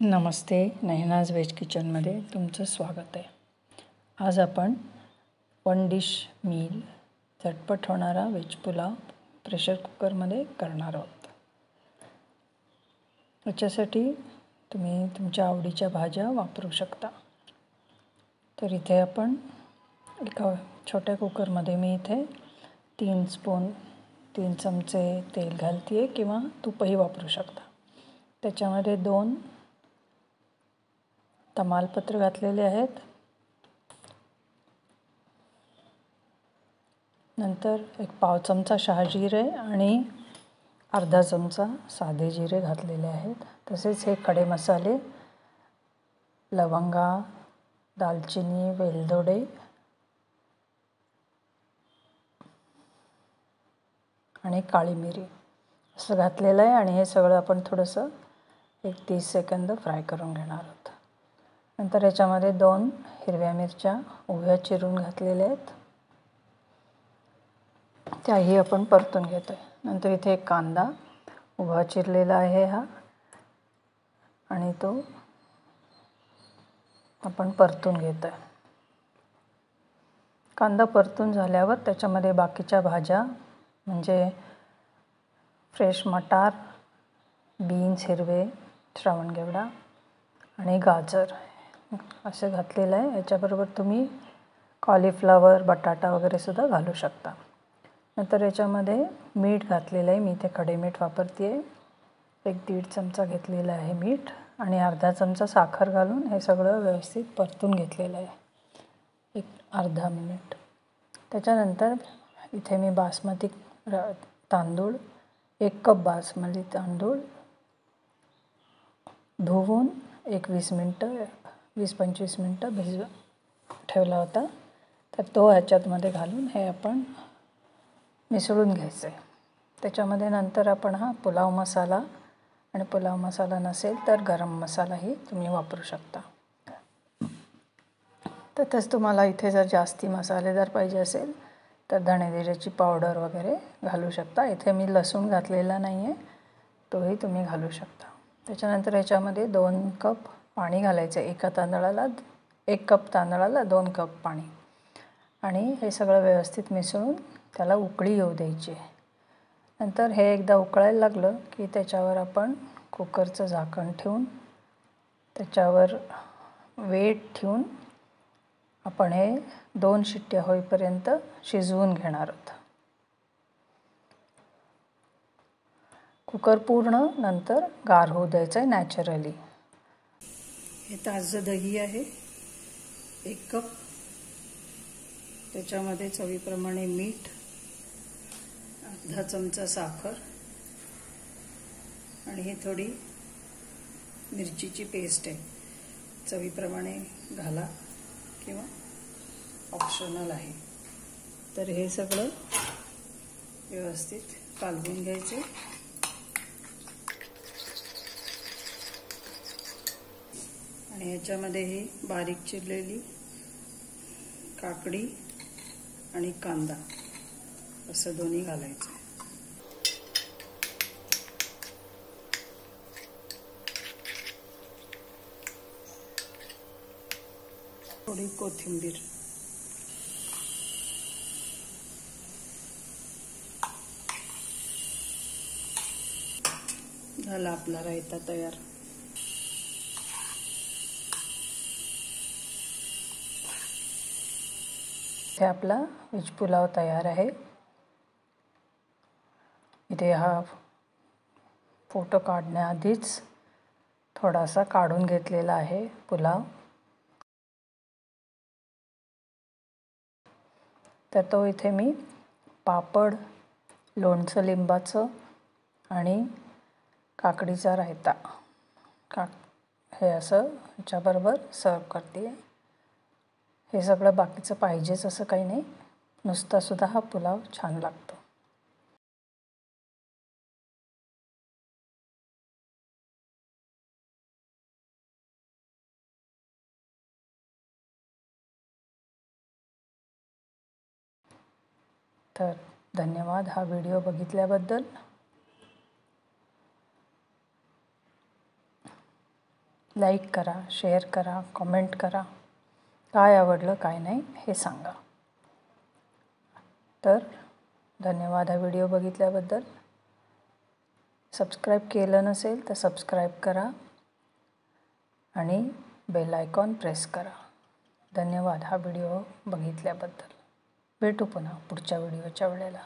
नमस्ते, Naina's veg किचनमध्ये तुमचं स्वागत आहे। आज आपण वन डिश मील झटपट होणारा व्हेज पुलाव प्रेशर कुकरमध्ये करणार आहोत। याच्यासाठी तुम्ही तुमच्या आवडीच्या भाज्या वापरू शकता। तर इथे आपण एका छोट्या कुकरमध्ये मी इथे 3 चमचे तेल घालते किंवा तूपही वापरू शकता। त्याच्यामध्ये 2 तमालपत्र घातलेले आहेत। नंतर एक पाव चमचा शहाजिरे आणि अर्धा चमचा साधे जिरे घातलेले आहेत। तसेच हे खडे मसाले लवंगा, दालचिनी, वेलदोडे आणि काळी मिरी असं घातलेलं आहे आणि हे सगळं आपण थोडंसं 30 सेकंद फ्राय करून घेणार आहोत। नंतर याच्यामध्ये 2 हिरव्या मिरच्या उभ्या चिरून घातलेल्या आहेत, त्याही आपण परतून घेतोय। नंतर इथे एक कांदा उभा चिरलेला आहे हा, आणि तो आपण परतून घेतोय। कांदा परतून झाल्यावर त्याच्यामध्ये बाकीच्या भाज्या म्हणजे फ्रेश मटार, बीन्स हिरवे, श्रावणगेवडा आणि गाजर असे घातलेलं आहे। याच्याबरोबर तुम्ही कॉलीफ्लावर, बटाटा वगैरे सुद्धा घालू शकता। नंतर याच्यामध्ये मीठ घातलेलं आहे, मी इथे खडे मीठ वापरते आहे। 1-1.5 चमचा घेतलेला आहे मीठ आणि अर्धा चमचा साखर घालून हे सगळं व्यवस्थित परतून घेतलेलं आहे एक अर्धा मिनिट। त्याच्यानंतर इथे मी बासमती तांदूळ 1 कप बासमती तांदूळ धुवून 20 मिनिटं 20-25 मिनिटं भिजवून ठेवला होता। तर तो ह्याच्यामध्ये घालून हे आपण मिसळून घ्यायचं आहे। त्याच्यामध्ये नंतर आपण हा पुलाव मसाला, आणि पुलाव मसाला नसेल तर गरम मसालाही तुम्ही वापरू शकता। तसंच तुम्हाला इथे जर जास्ती मसालेदार पाहिजे असेल तर धणे जिऱ्याची पावडर वगैरे घालू शकता। इथे मी लसूण घातलेला नाही आहे, तोही तुम्ही घालू शकता। त्याच्यानंतर याच्यामध्ये 2 कप पाणी घालायचं आहे। 1 कप तांदळाला 2 कप पाणी, आणि हे सगळं व्यवस्थित मिसळून त्याला उकळी येऊ द्यायची। नंतर हे एकदा उकळायला लागलं की त्याच्यावर आपण कुकरचं झाकण ठेवून त्याच्यावर वेट ठेवून आपण हे 2 शिट्ट्या होईपर्यंत शिजवून घेणार आहोत। कुकर पूर्ण नंतर गार होऊ द्यायचं आहे नॅचरली। हे ताजं दही आहे 1 कप, त्याच्यामध्ये चवीप्रमाणे मीठ, अर्धा चमचा साखर आणि ही थोडी मिरचीची पेस्ट आहे, चवीप्रमाणे घाला किंवा ऑप्शनल आहे। तर हे सगळं व्यवस्थित कालवून घ्यायचे। आणि याच्यामध्ये ही बारीक चिरलेली काकडी आणि कांदा असं दोन्ही घालायचं। थोडी कोथिंबीर, झाला आपला रायता तयार। इथे आपला व्हेज पुलाव तयार आहे। इथे हा फोटो काढण्याआधीच थोडासा काढून घेतलेला आहे पुलाव, तर तो इथे मी पापड, लोणचं लिंबाचं आणि काकडीचा रायता हे असं ह्याच्याबरोबर सर्व करते। हे सगळं बाकीचं पाहिजेच असं काही नाही, नुसता सुद्धा हा पुलाव छान लागतो। तर धन्यवाद हा व्हिडिओ बघितल्याबद्दल। लाईक करा, शेअर करा, कमेंट करा. काय आवडलं काय नाही हे सांगा. तर धन्यवाद हा व्हिडिओ बघितल्याबद्दल. सबस्क्राईब केलं नसेल तर सबस्क्राईब करा आणि बेल आयकॉन प्रेस करा. धन्यवाद हा व्हिडिओ बघितल्याबद्दल. भेटू पुन्हा पुढच्या व्हिडिओच्या वेळेला.